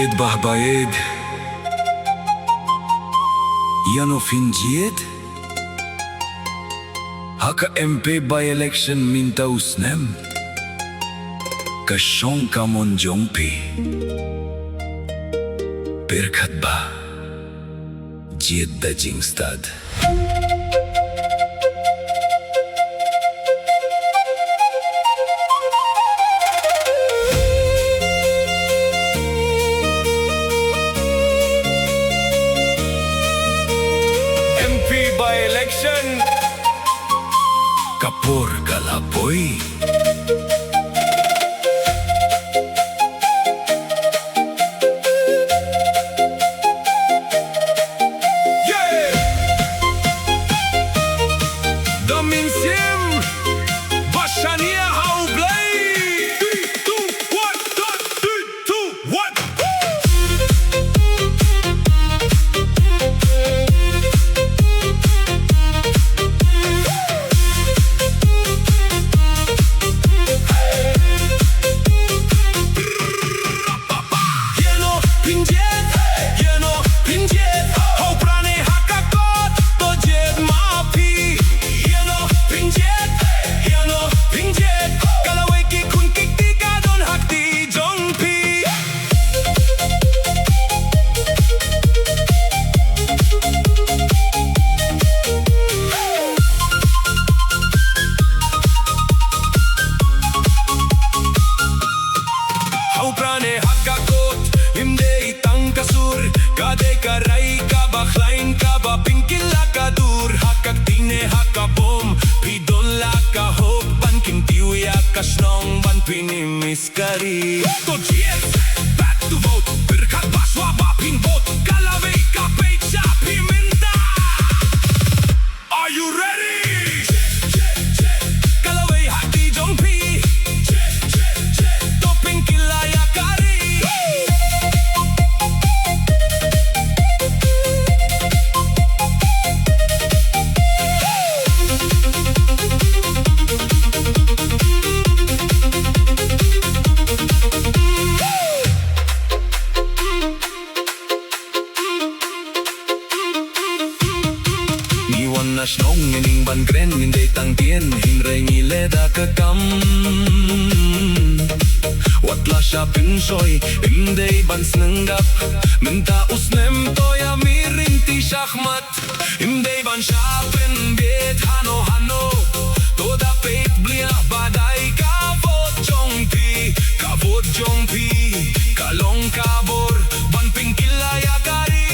Bahit Bha Bahit Iano Phin Jied Haka MP by-election minta usnem Kashong kamon jongpi Birkat ba Jied da jingstad by-election Kapur kalapoy Yeah Dominsim Bashania how play 3, 2, 1 3, 2, 1 Kade karay ka ba, klein ka ba, pingkil ka dur, hakak tine hakabom, pidon la ka hop, ban kintiuya ka snong, ban pinimis kari. To jied, back to vote, birkat ba swaba pinbot, kalaway ka pay sa piminta. Are you ready? Kalaway hati jongpi, to pingkilaya kari. Na snong ining ban gren hindi tang tien hinray ngileda kakam Watla siya pinsoy hindi ban snanggap Minta usnem toya mirinti shakmat Hindi ban siya pinbit hano-hano Toda peit blia baday kavot jongpi Kavot jongpi Kalong kabor ban pingkilaya kari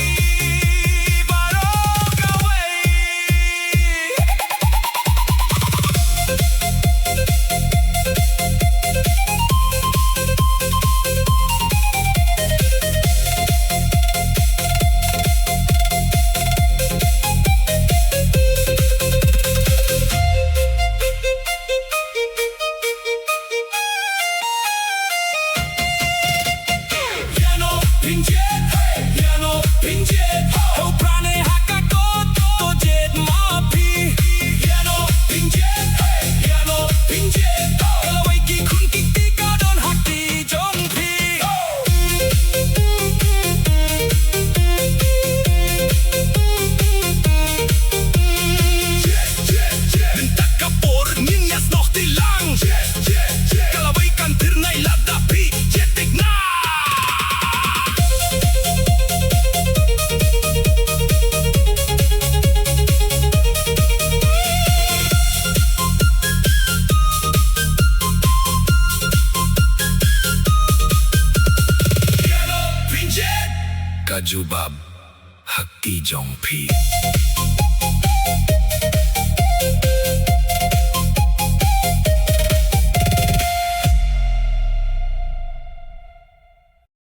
Iano Phin Jied Ho prane hakakot to jied mapi Iano Phin Jied Iano Phin Jied Kalaway ki kun kikti ka don hakti jongpi Minta kapor ninyas noch di lang Kalaway kan tirnay ladapi jetik na Kajubab Hakti Jongpi